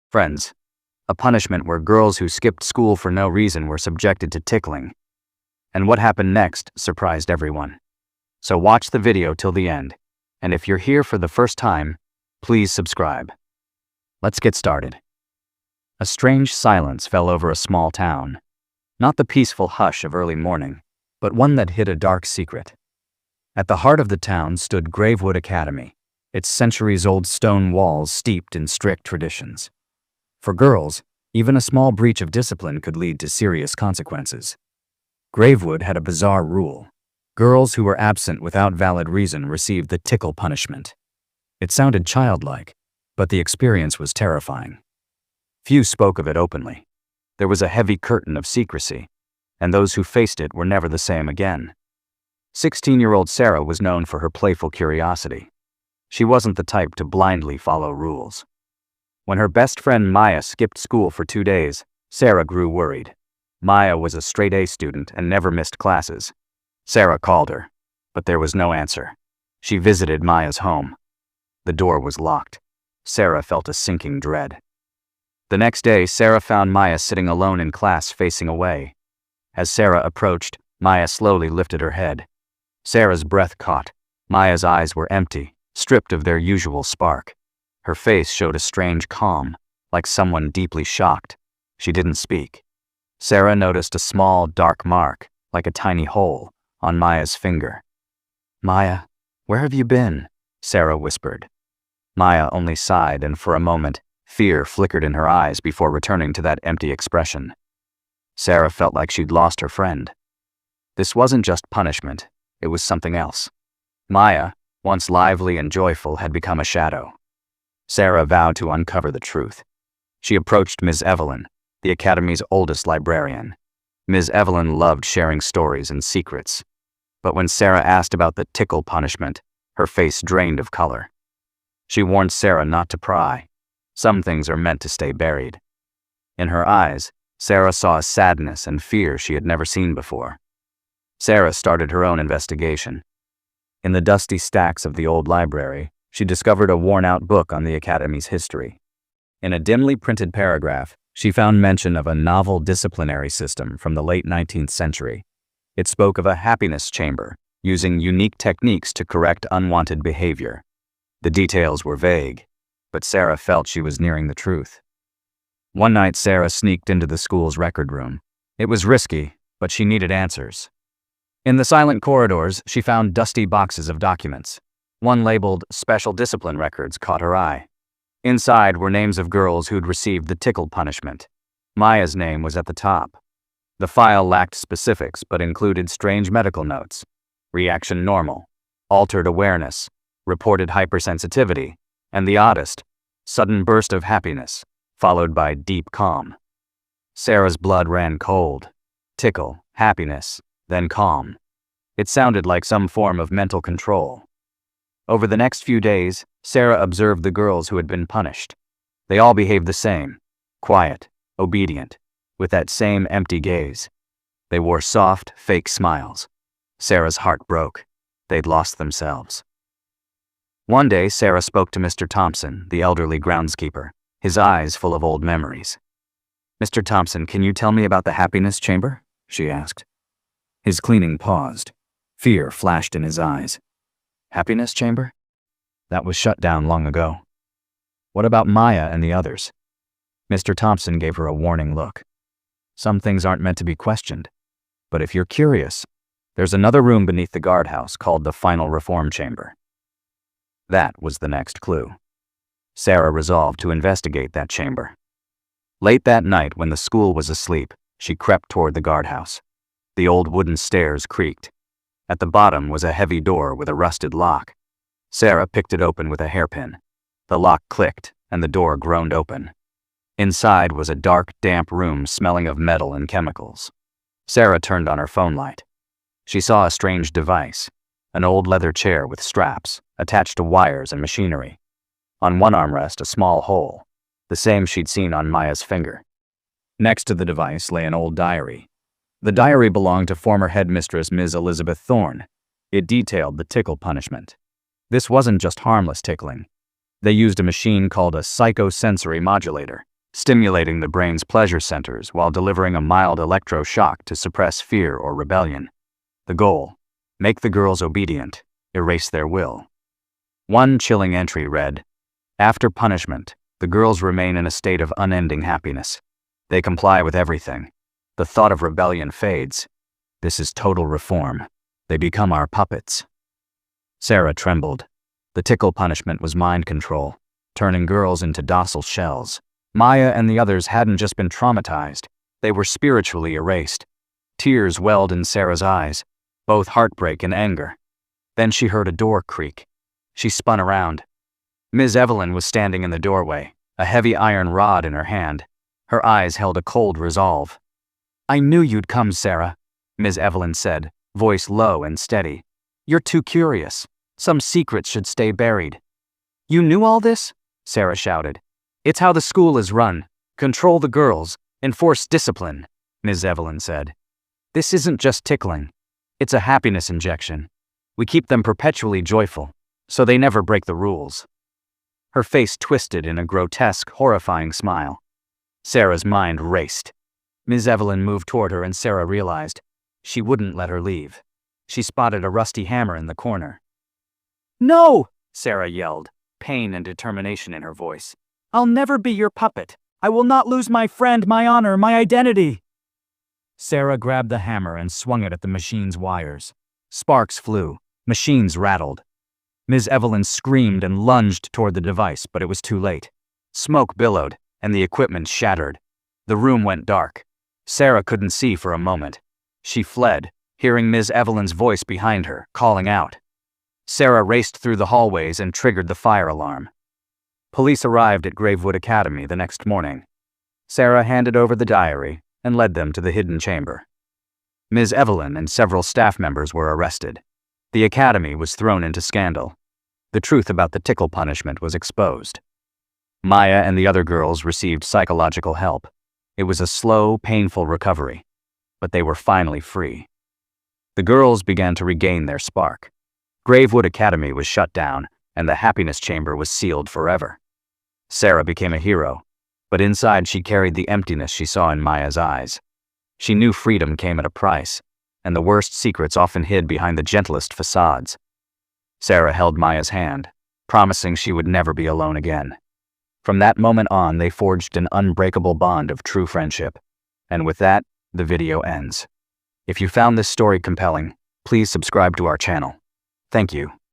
Friends, a punishment where girls who skipped school for no reason were subjected to tickling. And what happened next surprised everyone. So watch the video till the end, and if you're here for the first time, please subscribe. Let's get started. A strange silence fell over a small town. Not the peaceful hush of early morning, but one that hid a dark secret. At the heart of the town stood Gravewood Academy, its centuries-old stone walls steeped in strict traditions. For girls, even a small breach of discipline could lead to serious consequences. Gravewood had a bizarre rule. Girls who were absent without valid reason received the tickle punishment. It sounded childlike, but the experience was terrifying. Few spoke of it openly. There was a heavy curtain of secrecy, and those who faced it were never the same again. 16-year-old Sarah was known for her playful curiosity. She wasn't the type to blindly follow rules. When her best friend Maya skipped school for 2 days, Sarah grew worried. Maya was a straight-A student and never missed classes. Sarah called her, but there was no answer. She visited Maya's home. The door was locked. Sarah felt a sinking dread. The next day, Sarah found Maya sitting alone in class facing away. As Sarah approached, Maya slowly lifted her head. Sarah's breath caught. Maya's eyes were empty, stripped of their usual spark. Her face showed a strange calm, like someone deeply shocked. She didn't speak. Sarah noticed a small, dark mark, like a tiny hole, on Maya's finger. "Maya, where have you been?" Sarah whispered. Maya only sighed, and for a moment, fear flickered in her eyes before returning to that empty expression. Sarah felt like she'd lost her friend. This wasn't just punishment, it was something else. Maya, once lively and joyful, had become a shadow. Sarah vowed to uncover the truth. She approached Ms. Evelyn, the Academy's oldest librarian. Ms. Evelyn loved sharing stories and secrets. But when Sarah asked about the tickle punishment, her face drained of color. She warned Sarah not to pry. Some things are meant to stay buried. In her eyes, Sarah saw a sadness and fear she had never seen before. Sarah started her own investigation. In the dusty stacks of the old library, she discovered a worn-out book on the Academy's history. In a dimly printed paragraph, she found mention of a novel disciplinary system from the late 19th century. It spoke of a happiness chamber, using unique techniques to correct unwanted behavior. The details were vague, but Sarah felt she was nearing the truth. One night, Sarah sneaked into the school's record room. It was risky, but she needed answers. In the silent corridors, she found dusty boxes of documents. One labeled "Special Discipline Records" caught her eye. Inside were names of girls who'd received the tickle punishment. Maya's name was at the top. The file lacked specifics but included strange medical notes. Reaction normal, altered awareness, reported hypersensitivity, and the oddest, sudden burst of happiness, followed by deep calm. Sarah's blood ran cold. Tickle, happiness, then calm. It sounded like some form of mental control. Over the next few days, Sarah observed the girls who had been punished. They all behaved the same, quiet, obedient, with that same empty gaze. They wore soft, fake smiles. Sarah's heart broke. They'd lost themselves. One day, Sarah spoke to Mr. Thompson, the elderly groundskeeper, his eyes full of old memories. "Mr. Thompson, can you tell me about the happiness chamber?" she asked. His cleaning paused. Fear flashed in his eyes. Happiness chamber? That was shut down long ago. What about Maya and the others? Mr. Thompson gave her a warning look. Some things aren't meant to be questioned. But if you're curious, there's another room beneath the guardhouse called the Final Reform Chamber. That was the next clue. Sarah resolved to investigate that chamber. Late that night, when the school was asleep, she crept toward the guardhouse. The old wooden stairs creaked. At the bottom was a heavy door with a rusted lock. Sarah picked it open with a hairpin. The lock clicked, and the door groaned open. Inside was a dark, damp room smelling of metal and chemicals. Sarah turned on her phone light. She saw a strange device, an old leather chair with straps, attached to wires and machinery. On one armrest, a small hole, the same she'd seen on Maya's finger. Next to the device lay an old diary. The diary belonged to former headmistress Ms. Elizabeth Thorne. It detailed the tickle punishment. This wasn't just harmless tickling. They used a machine called a psychosensory modulator, stimulating the brain's pleasure centers while delivering a mild electroshock to suppress fear or rebellion. The goal: make the girls obedient, erase their will. One chilling entry read, "After punishment, the girls remain in a state of unending happiness. They comply with everything. The thought of rebellion fades. This is total reform. They become our puppets." Sarah trembled. The tickle punishment was mind control, turning girls into docile shells. Maya and the others hadn't just been traumatized, they were spiritually erased. Tears welled in Sarah's eyes, both heartbreak and anger. Then she heard a door creak. She spun around. Ms. Evelyn was standing in the doorway, a heavy iron rod in her hand. Her eyes held a cold resolve. "I knew you'd come, Sarah," Ms. Evelyn said, voice low and steady. "You're too curious. Some secrets should stay buried." "You knew all this?" Sarah shouted. "It's how the school is run. Control the girls, enforce discipline," Ms. Evelyn said. "This isn't just tickling. It's a happiness injection. We keep them perpetually joyful, so they never break the rules." Her face twisted in a grotesque, horrifying smile. Sarah's mind raced. Ms. Evelyn moved toward her and Sarah realized she wouldn't let her leave. She spotted a rusty hammer in the corner. "No!" Sarah yelled, pain and determination in her voice. "I'll never be your puppet. I will not lose my friend, my honor, my identity." Sarah grabbed the hammer and swung it at the machine's wires. Sparks flew. Machines rattled. Ms. Evelyn screamed and lunged toward the device, but it was too late. Smoke billowed, and the equipment shattered. The room went dark. Sarah couldn't see for a moment. She fled, hearing Ms. Evelyn's voice behind her, calling out. Sarah raced through the hallways and triggered the fire alarm. Police arrived at Gravewood Academy the next morning. Sarah handed over the diary and led them to the hidden chamber. Ms. Evelyn and several staff members were arrested. The academy was thrown into scandal. The truth about the tickle punishment was exposed. Maya and the other girls received psychological help. It was a slow, painful recovery, but they were finally free. The girls began to regain their spark. Gravewood Academy was shut down, and the happiness chamber was sealed forever. Sarah became a hero, but inside she carried the emptiness she saw in Maya's eyes. She knew freedom came at a price, and the worst secrets often hid behind the gentlest facades. Sarah held Maya's hand, promising she would never be alone again. From that moment on, they forged an unbreakable bond of true friendship. And with that, the video ends. If you found this story compelling, please subscribe to our channel. Thank you.